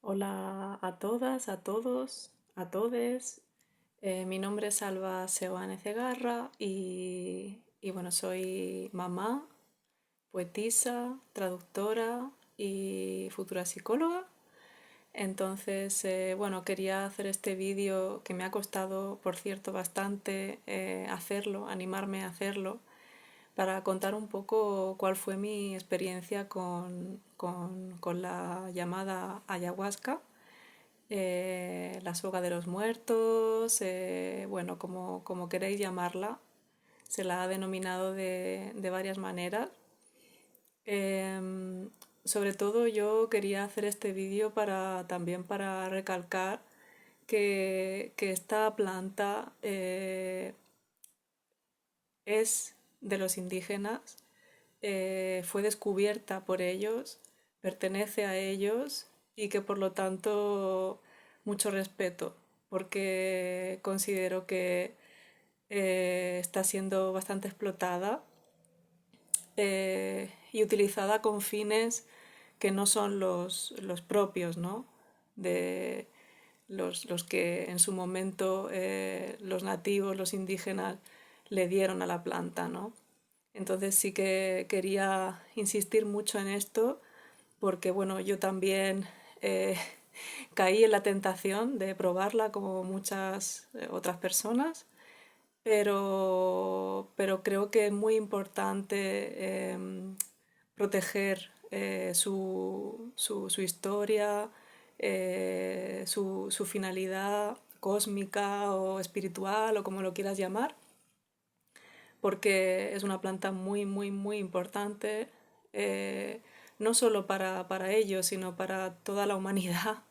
Hola a todas, a todos, a todes. Mi nombre es Alba Seoane Cegarra y bueno, soy mamá, poetisa, traductora y futura psicóloga. Entonces, bueno, quería hacer este vídeo que me ha costado, por cierto, bastante hacerlo, animarme a hacerlo, para contar un poco cuál fue mi experiencia con la llamada ayahuasca, la soga de los muertos, bueno, como queréis llamarla, se la ha denominado de varias maneras. Em, Sobre todo yo quería hacer este vídeo también para recalcar que esta planta es de los indígenas, fue descubierta por ellos, pertenece a ellos y que por lo tanto mucho respeto, porque considero que está siendo bastante explotada y utilizada con fines que no son los propios, ¿no? De los que en su momento los nativos, los indígenas, le dieron a la planta, ¿no? Entonces sí que quería insistir mucho en esto porque, bueno, yo también eh, caí en la tentación de probarla como muchas otras personas, pero creo que es muy importante proteger su historia, su finalidad cósmica o espiritual o como lo quieras llamar, porque es una planta muy, muy, muy importante, eh, no solo para ellos, sino para toda la humanidad.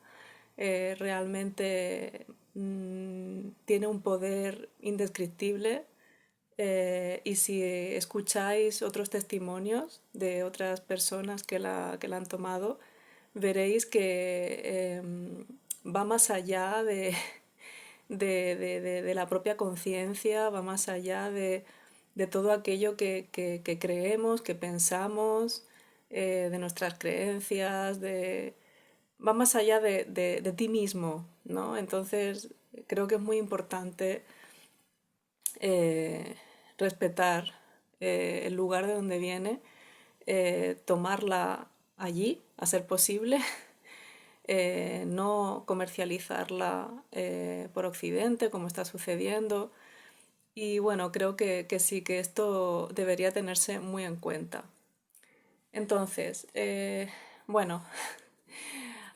Realmente tiene un poder indescriptible, y si escucháis otros testimonios de otras personas que la han tomado, veréis que va más allá de la propia conciencia, va más allá de todo aquello que creemos, que pensamos, de nuestras creencias, va más allá de ti mismo, ¿no? Entonces creo que es muy importante eh, respetar el lugar de donde viene, tomarla allí, a ser posible, no comercializarla por Occidente, como está sucediendo. Y bueno, creo que sí, que esto debería tenerse muy en cuenta. Entonces, bueno,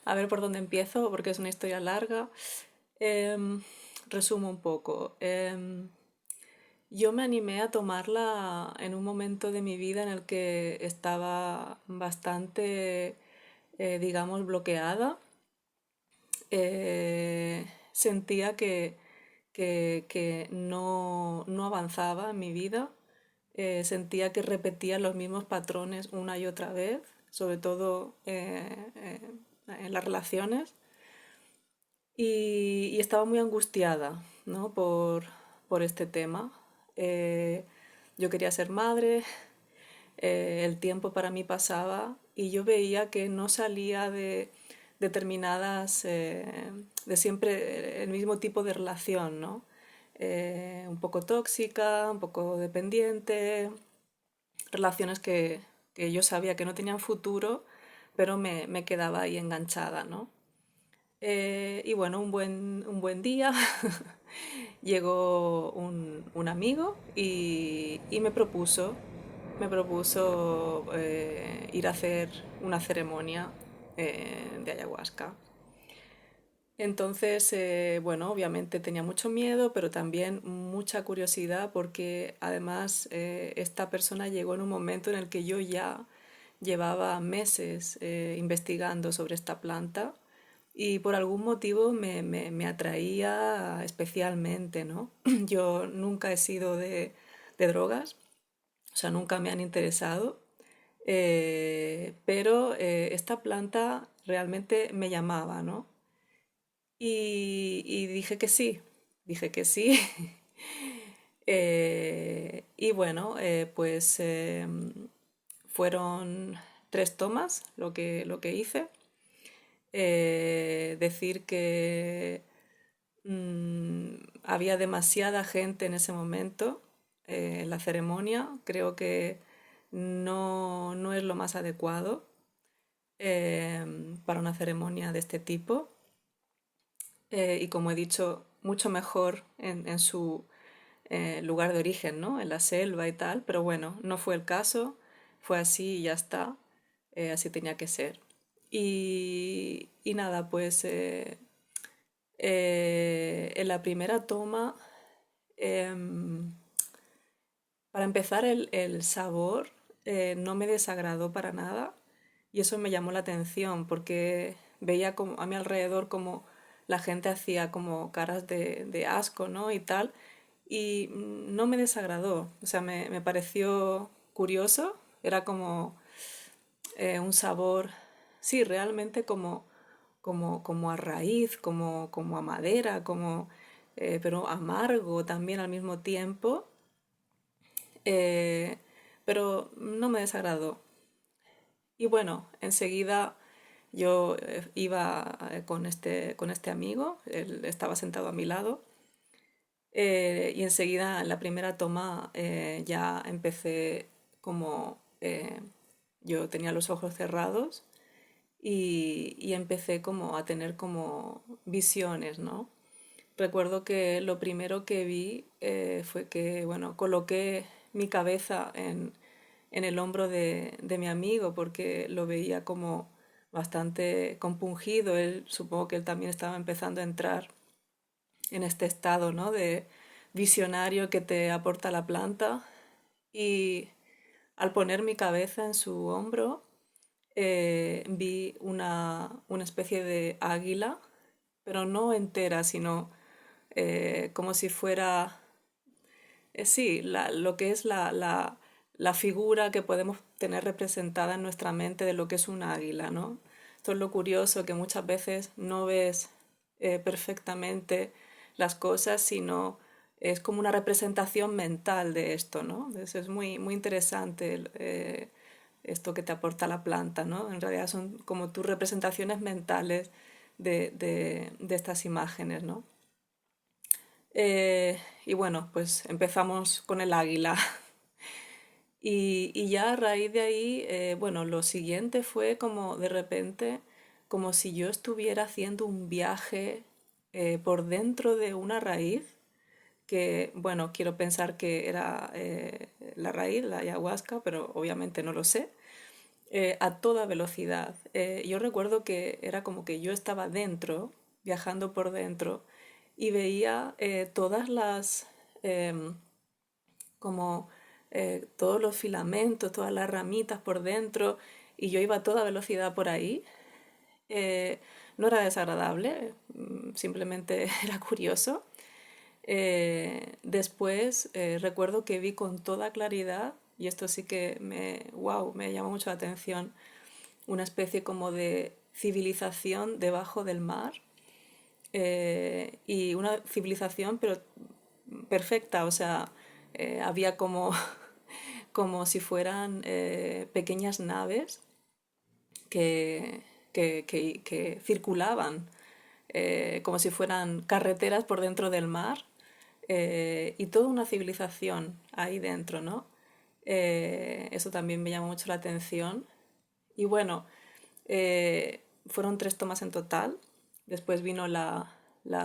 a ver por dónde empiezo, porque es una historia larga. Em, Resumo un poco. Yo me animé a tomarla en un momento de mi vida en el que estaba bastante, digamos, bloqueada. Sentía que no avanzaba en mi vida. Sentía que repetía los mismos patrones una y otra vez, sobre todo en las relaciones. Y estaba muy angustiada, ¿no? por este tema. Eh, yo quería ser madre, el tiempo para mí pasaba y yo veía que no salía de determinadas, de siempre el mismo tipo de relación, ¿no? Un poco tóxica, un poco dependiente, relaciones que yo sabía que no tenían futuro, pero me quedaba ahí enganchada, ¿no? Y bueno, un buen día llegó un amigo y me propuso ir a hacer una ceremonia de ayahuasca. Entonces, bueno, obviamente tenía mucho miedo, pero también mucha curiosidad porque además esta persona llegó en un momento en el que yo ya llevaba meses investigando sobre esta planta y por algún motivo me atraía especialmente, ¿no? Yo nunca he sido de drogas, o sea, nunca me han interesado, pero esta planta realmente me llamaba, ¿no? Y dije que sí. Y bueno, pues fueron 3 tomas lo que hice. decir que había demasiada gente en ese momento en la ceremonia. Creo que no es lo más adecuado para una ceremonia de este tipo. Y como he dicho, mucho mejor en su lugar de origen, ¿no? En la selva y tal, pero bueno, no fue el caso, fue así y ya está, así tenía que ser. Y nada, pues en la primera toma, em, para empezar, el sabor no me desagradó para nada y eso me llamó la atención porque veía como, a mi alrededor como la gente hacía como caras de asco, ¿no? Y tal, y no me desagradó, o sea, me pareció curioso, era como un sabor, sí, realmente como a raíz, como a madera, pero amargo también al mismo tiempo, eh, pero no me desagradó. Y bueno, enseguida yo iba con este amigo, él estaba sentado a mi lado, y enseguida en la primera toma ya empecé como yo tenía los ojos cerrados y empecé como a tener como visiones, ¿no? Recuerdo que lo primero que vi fue que, bueno, coloqué mi cabeza en el hombro de mi amigo porque lo veía como bastante compungido. Él, supongo que él también estaba empezando a entrar en este estado, ¿no? De visionario que te aporta la planta. Y al poner mi cabeza en su hombro, vi una especie de águila, pero no entera, sino como si fuera, sí, lo que es la figura que podemos tener representada en nuestra mente de lo que es un águila, ¿no? Esto es lo curioso, que muchas veces no ves perfectamente las cosas, sino es como una representación mental de esto, ¿no? Entonces es muy, muy interesante esto que te aporta la planta, ¿no? En realidad son como tus representaciones mentales de estas imágenes, ¿no? Y bueno, pues empezamos con el águila. Y ya a raíz de ahí, bueno, lo siguiente fue como de repente, como si yo estuviera haciendo un viaje por dentro de una raíz, que, bueno, quiero pensar que era la raíz, la ayahuasca, pero obviamente no lo sé, a toda velocidad. Yo recuerdo que era como que yo estaba dentro, viajando por dentro, y veía todas em, como todos los filamentos, todas las ramitas por dentro, y yo iba a toda velocidad por ahí. Eh, no era desagradable, simplemente era curioso. Después recuerdo que vi con toda claridad, y esto sí que wow, me llamó mucho la atención, una especie como de civilización debajo del mar, y una civilización pero perfecta, o sea, había como si fueran pequeñas naves que, que circulaban como si fueran carreteras por dentro del mar, y toda una civilización ahí dentro, ¿no? Eso también me llamó mucho la atención. Y bueno, fueron 3 tomas en total. Después vino la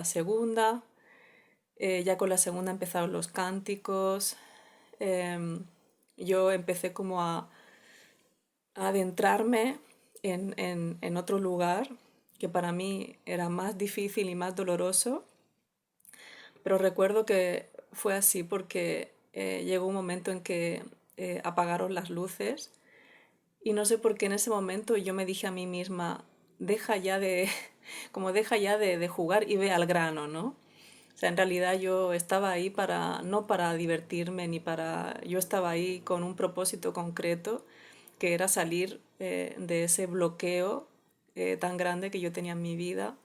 segunda. Ya con la segunda empezaron los cánticos. Em, yo empecé como a adentrarme en otro lugar que para mí era más difícil y más doloroso, pero recuerdo que fue así porque llegó un momento en que apagaron las luces y no sé por qué en ese momento yo me dije a mí misma, deja ya de, como deja ya de jugar y ve al grano, ¿no? O sea, en realidad yo estaba ahí no para divertirme ni para, yo estaba ahí con un propósito concreto que era salir de ese bloqueo tan grande que yo tenía en mi vida,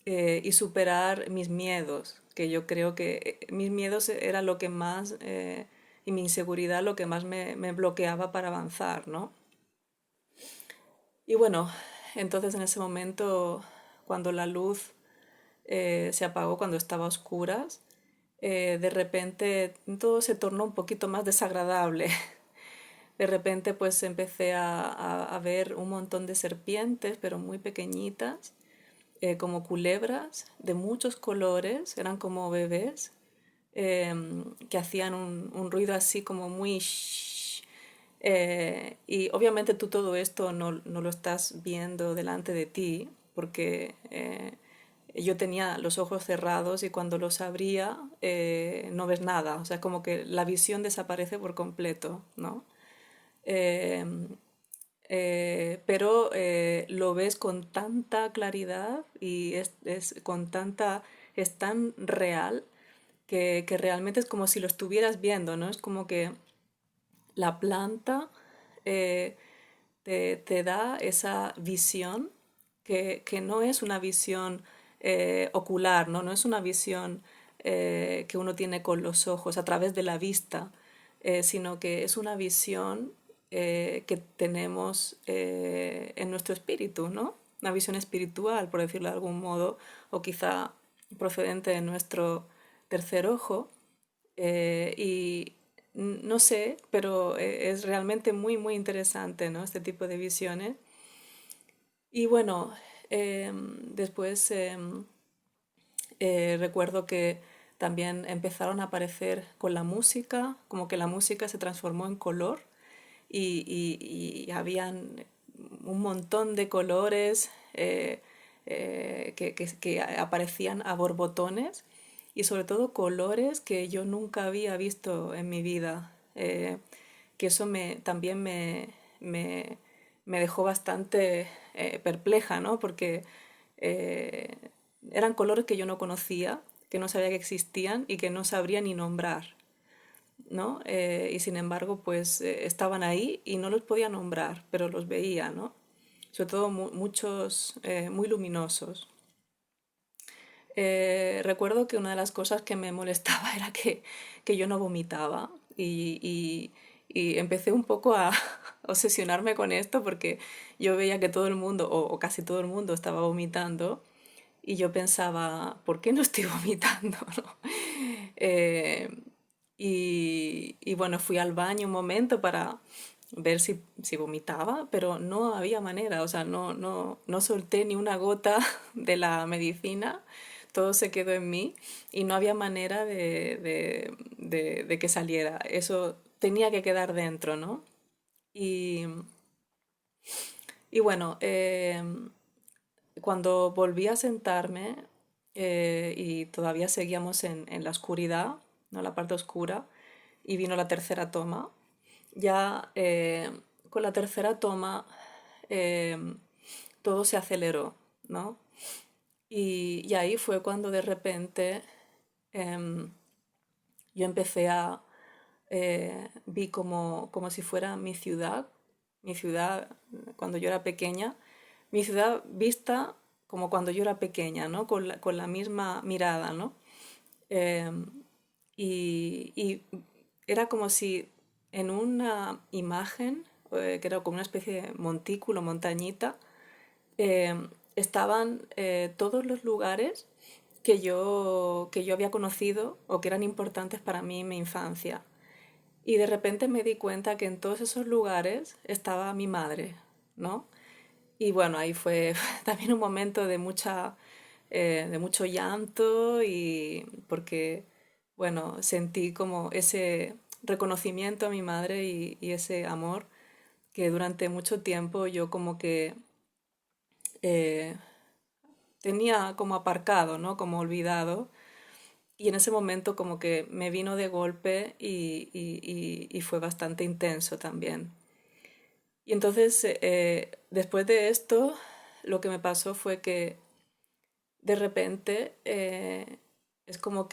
y superar mis miedos, que yo creo que mis miedos era lo que más, y mi inseguridad lo que más me bloqueaba para avanzar, ¿no? Y bueno, Entonces en ese momento, cuando la luz se apagó, cuando estaba a oscuras, de repente todo se tornó un poquito más desagradable. De repente pues empecé a ver un montón de serpientes, pero muy pequeñitas, como culebras de muchos colores, eran como bebés, que hacían un ruido así como muy... shhh. Y obviamente tú todo esto no lo estás viendo delante de ti, porque yo tenía los ojos cerrados y cuando los abría no ves nada, o sea, como que la visión desaparece por completo, ¿no? Eh, pero lo ves con tanta claridad y con tanta, es tan real que realmente es como si lo estuvieras viendo, ¿no? Es como que la planta eh, te da esa visión que no es una visión ocular, ¿no? No es una visión que uno tiene con los ojos a través de la vista, sino que es una visión que tenemos en nuestro espíritu, ¿no? Una visión espiritual, por decirlo de algún modo, o quizá procedente de nuestro tercer ojo. Y no sé, pero es realmente muy, muy interesante, ¿no? Este tipo de visiones. Y bueno, después recuerdo que también empezaron a aparecer con la música, como que la música se transformó en color y habían un montón de colores que aparecían a borbotones y sobre todo colores que yo nunca había visto en mi vida. Que eso también me, me dejó bastante perpleja, ¿no? Porque eh, eran colores que yo no conocía, que no sabía que existían y que no sabría ni nombrar, ¿no? Y sin embargo, pues estaban ahí y no los podía nombrar, pero los veía, ¿no? Sobre todo muchos muy luminosos. Recuerdo que una de las cosas que me molestaba era que yo no vomitaba y empecé un poco a obsesionarme con esto porque yo veía que todo el mundo, o casi todo el mundo, estaba vomitando y yo pensaba, ¿por qué no estoy vomitando? ¿no? Eh, y bueno, fui al baño un momento para ver si vomitaba, pero no había manera, o sea, no solté ni una gota de la medicina, todo se quedó en mí y no había manera de que saliera. Eso tenía que quedar dentro, ¿no? Y, y bueno, cuando volví a sentarme y todavía seguíamos en la oscuridad, ¿no? La parte oscura, y vino la tercera toma, ya con la tercera toma eh, todo se aceleró, ¿no? Y ahí fue cuando de repente em, yo empecé vi como si fuera mi ciudad cuando yo era pequeña, mi ciudad vista como cuando yo era pequeña, ¿no? Con la misma mirada, ¿no? Em, y era como si en una imagen, que era como una especie de montículo, montañita, estaban todos los lugares que yo había conocido o que eran importantes para mí en mi infancia. Y de repente me di cuenta que en todos esos lugares estaba mi madre, ¿no? Y bueno, ahí fue también un momento de mucho llanto y porque, bueno, sentí como ese reconocimiento a mi madre y ese amor que durante mucho tiempo yo como que eh, tenía como aparcado, ¿no? Como olvidado. Y en ese momento como que me vino de golpe y fue bastante intenso también. Y entonces, después de esto, lo que me pasó fue que de repente es como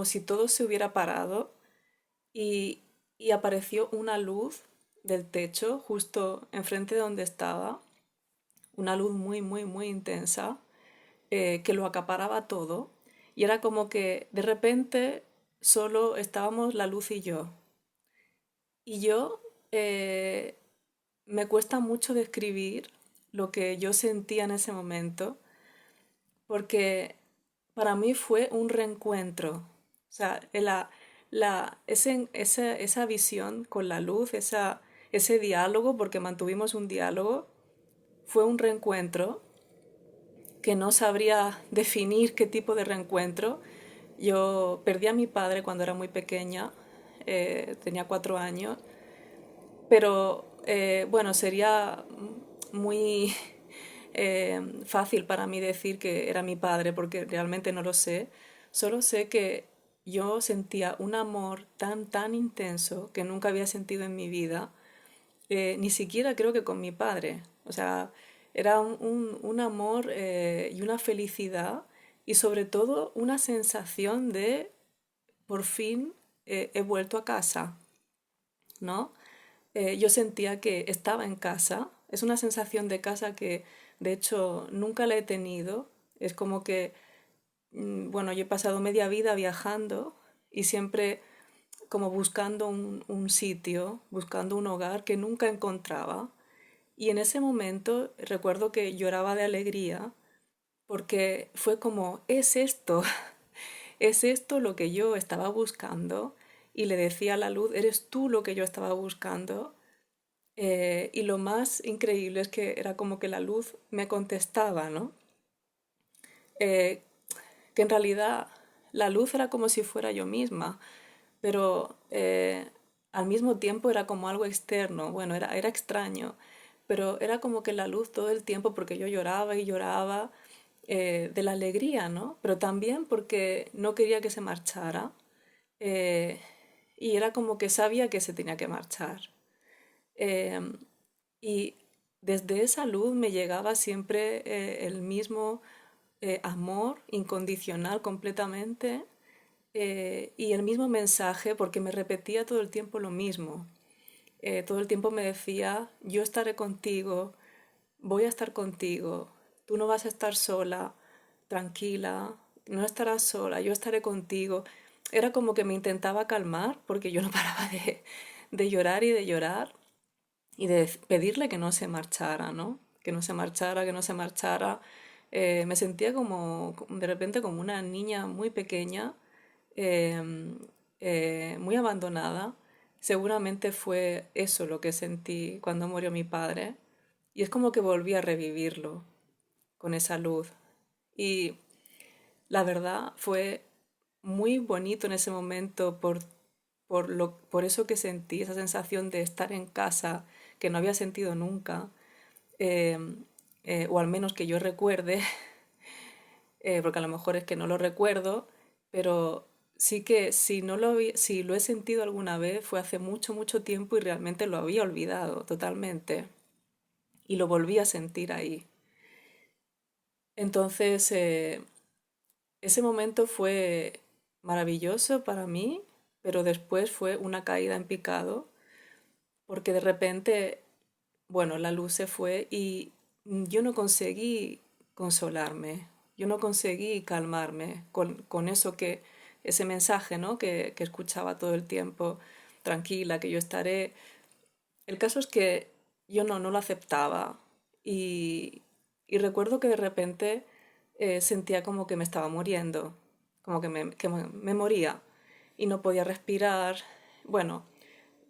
si todo se hubiera parado y, y apareció una luz del techo justo enfrente de donde estaba, una luz muy, muy, muy intensa que lo acaparaba todo y era como que de repente solo estábamos la luz y yo. Y yo me cuesta mucho describir lo que yo sentía en ese momento, porque para mí fue un reencuentro. O sea, esa visión con la luz, ese diálogo, porque mantuvimos un diálogo, fue un reencuentro que no sabría definir qué tipo de reencuentro. Yo perdí a mi padre cuando era muy pequeña, tenía 4 años, pero bueno, sería muy fácil para mí decir que era mi padre porque realmente no lo sé. Solo sé que yo sentía un amor tan, tan intenso que nunca había sentido en mi vida, ni siquiera creo que con mi padre. O sea, era un amor y una felicidad y sobre todo una sensación de por fin he vuelto a casa, ¿no? Yo sentía que estaba en casa. Es una sensación de casa que de hecho nunca la he tenido. Es como que, bueno, yo he pasado media vida viajando y siempre como buscando un sitio, buscando un hogar que nunca encontraba. Y en ese momento recuerdo que lloraba de alegría porque fue como, es esto, es esto lo que yo estaba buscando. Y le decía a la luz, eres tú lo que yo estaba buscando. Y lo más increíble es que era como que la luz me contestaba, ¿no? Eh, que en realidad la luz era como si fuera yo misma, pero al mismo tiempo era como algo externo. Bueno, era extraño, pero era como que la luz todo el tiempo, porque yo lloraba y lloraba de la alegría, ¿no? Pero también porque no quería que se marchara. eh, y era como que sabía que se tenía que marchar. Em, y desde esa luz me llegaba siempre el mismo amor incondicional completamente y el mismo mensaje porque me repetía todo el tiempo lo mismo. Todo el tiempo me decía, yo estaré contigo, voy a estar contigo, tú no vas a estar sola, tranquila, no estarás sola, yo estaré contigo. Era como que me intentaba calmar porque yo no paraba de llorar y de llorar y de pedirle que no se marchara, ¿no? Que no se marchara, que no se marchara. Me sentía como, de repente, como una niña muy pequeña, em, muy abandonada. Seguramente fue eso lo que sentí cuando murió mi padre. Y es como que volví a revivirlo con esa luz. Y la verdad fue muy bonito en ese momento por eso que sentí, esa sensación de estar en casa que no había sentido nunca, eh, o al menos que yo recuerde, porque a lo mejor es que no lo recuerdo, pero sí que si lo he sentido alguna vez fue hace mucho, mucho tiempo y realmente lo había olvidado totalmente y lo volví a sentir ahí. Entonces, ese momento fue maravilloso para mí, pero después fue una caída en picado, porque de repente, bueno, la luz se fue y yo no conseguí consolarme, yo no conseguí calmarme con eso ese mensaje, ¿no? Que escuchaba todo el tiempo, tranquila, que yo estaré. El caso es que yo no lo aceptaba y, y recuerdo que de repente sentía como que me estaba muriendo, como que me moría y no podía respirar. Bueno,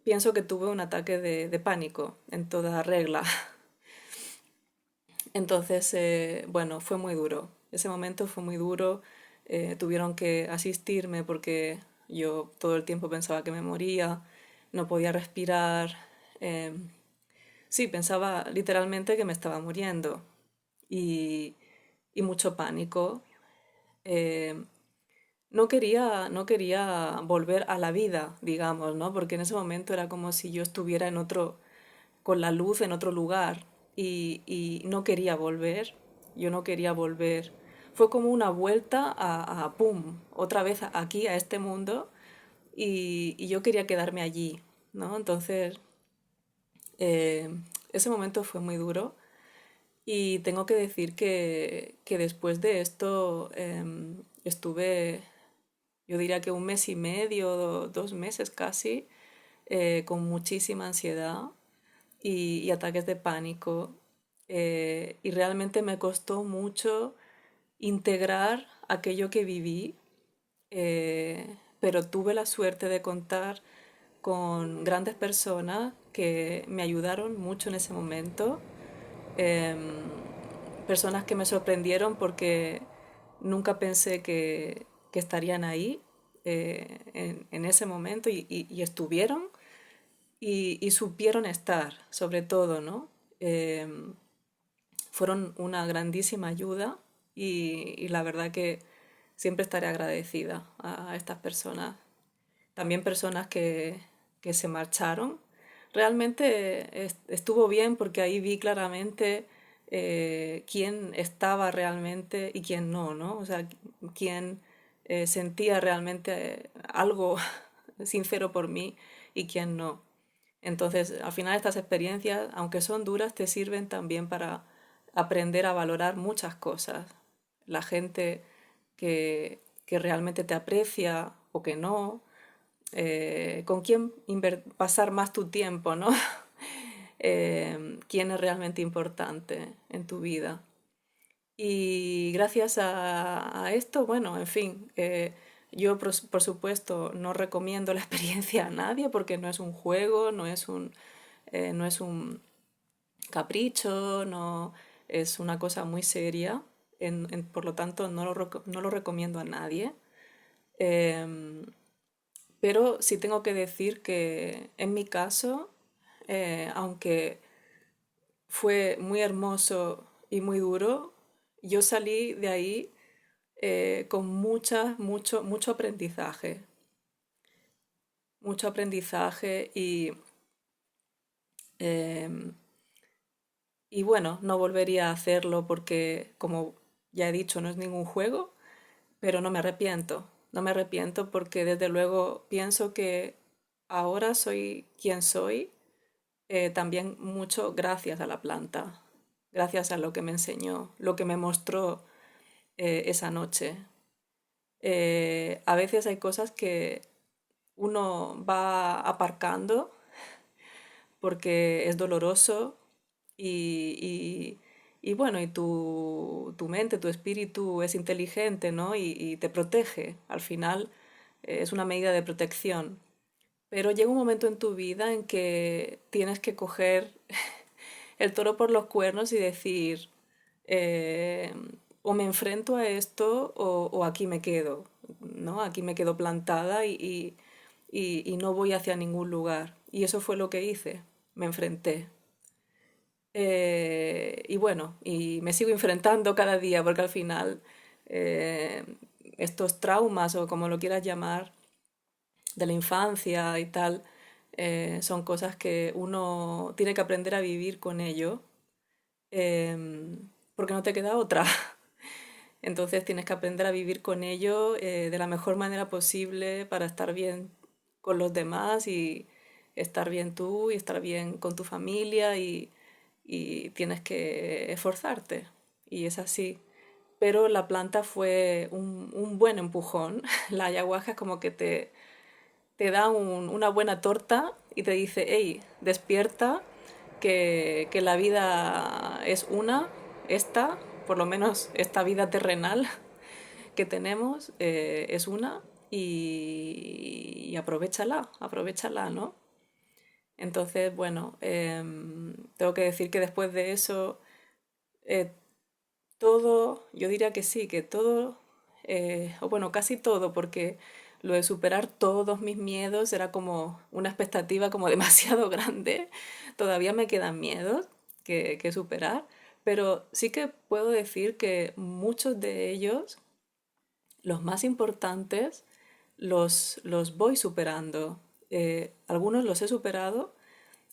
pienso que tuve un ataque de pánico en toda regla. Entonces, bueno, fue muy duro. Ese momento fue muy duro. Tuvieron que asistirme porque yo todo el tiempo pensaba que me moría, no podía respirar. em, Sí, pensaba literalmente que me estaba muriendo y, y mucho pánico. Eh, no quería volver a la vida, digamos, ¿no? Porque en ese momento era como si yo estuviera con la luz en otro lugar y no quería volver. Yo no quería volver. Fue como una vuelta ¡pum!, otra vez aquí, a este mundo y yo quería quedarme allí, ¿no? Entonces, eh, ese momento fue muy duro. Y tengo que decir que después de esto estuve, yo diría que 1 mes y medio, 2 meses casi, con muchísima ansiedad y ataques de pánico. y realmente me costó mucho integrar aquello que viví, pero tuve la suerte de contar con grandes personas que me ayudaron mucho en ese momento, em, personas que me sorprendieron porque nunca pensé que estarían ahí en ese momento y estuvieron y supieron estar, sobre todo, ¿no? Fueron una grandísima ayuda y la verdad que siempre estaré agradecida a estas personas. También personas que se marcharon. Realmente estuvo bien porque ahí vi claramente quién estaba realmente y quién no, ¿no? O sea, quién sentía realmente algo sincero por mí y quién no. Entonces, al final estas experiencias, aunque son duras, te sirven también para aprender a valorar muchas cosas. La gente que realmente te aprecia o que no, con quién pasar más tu tiempo, ¿no? Quién es realmente importante en tu vida. Y gracias a esto, bueno, en fin, yo por supuesto no recomiendo la experiencia a nadie porque no es un juego, no es un capricho, no es una cosa muy seria, por lo tanto no lo recomiendo a nadie. Em, pero sí tengo que decir que en mi caso, aunque fue muy hermoso y muy duro, yo salí de ahí con mucho aprendizaje. Mucho aprendizaje em, y bueno, no volvería a hacerlo porque, como ya he dicho, no es ningún juego, pero no me arrepiento. No me arrepiento porque desde luego pienso que ahora soy quien soy, también mucho gracias a la planta, gracias a lo que me enseñó, lo que me mostró esa noche. A veces hay cosas que uno va aparcando porque es doloroso y bueno, y tu mente, tu espíritu es inteligente, ¿no? Y te protege. Al final es una medida de protección. Pero llega un momento en tu vida en que tienes que coger el toro por los cuernos y decir, eh, o me enfrento a esto o aquí me quedo, ¿no? Aquí me quedo plantada y no voy hacia ningún lugar. Y eso fue lo que hice, me enfrenté. Y bueno, y me sigo enfrentando cada día porque al final eh, estos traumas o como lo quieras llamar de la infancia y tal son cosas que uno tiene que aprender a vivir con ello porque no te queda otra. Entonces tienes que aprender a vivir con ello de la mejor manera posible para estar bien con los demás y estar bien tú y estar bien con tu familia y tienes que esforzarte. Y es así. Pero la planta fue un buen empujón. La ayahuasca es como que te da una buena torta y te dice, hey, despierta, que la vida es una, esta, por lo menos esta vida terrenal que tenemos es una y aprovéchala, aprovéchala, ¿no? Entonces, bueno, tengo que decir que después de eso, eh, todo, yo diría que sí, que todo, o bueno, casi todo, porque lo de superar todos mis miedos era como una expectativa como demasiado grande. Todavía me quedan miedos que superar, pero sí que puedo decir que muchos de ellos, los más importantes, los voy superando. Algunos los he superado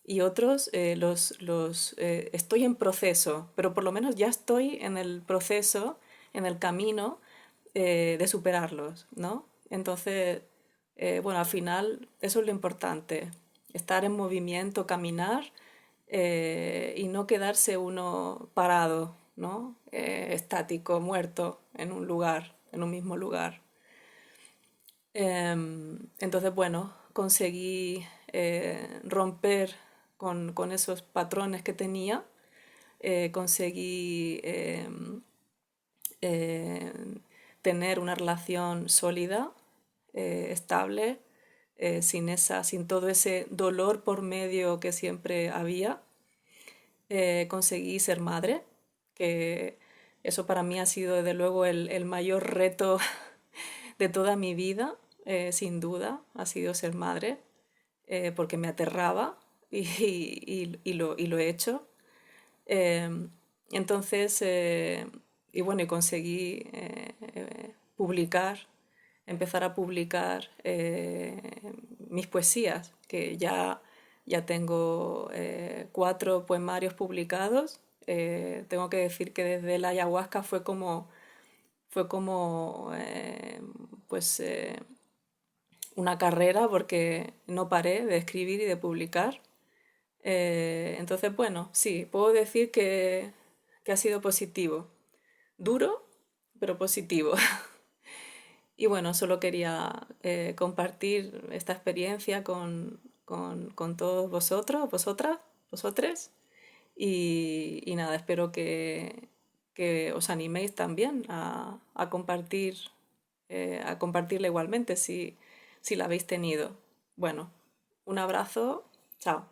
y otros estoy en proceso, pero por lo menos ya estoy en el proceso, en el camino de superarlos, ¿no? Entonces, bueno, al final eso es lo importante, estar en movimiento, caminar y no quedarse uno parado, ¿no? Estático, muerto en un lugar, en un mismo lugar. Entonces, bueno, conseguí romper con esos patrones que tenía conseguí eh, tener una relación sólida, estable, sin todo ese dolor por medio que siempre había. Conseguí ser madre, que eso para mí ha sido desde luego el mayor reto de toda mi vida, sin duda, ha sido ser madre, porque me aterraba y lo he hecho. Eh, entonces, y bueno, y conseguí empezar a publicar mis poesías, que ya tengo 4 poemarios publicados. Tengo que decir que desde la ayahuasca fue como pues una carrera porque no paré de escribir y de publicar. Entonces, bueno, sí, puedo decir que ha sido positivo. Duro, pero positivo. Y bueno, solo quería compartir esta experiencia con todos vosotros, vosotras, vosotres. Y nada, espero que os animéis también a compartirla igualmente si la habéis tenido. Bueno, un abrazo, chao.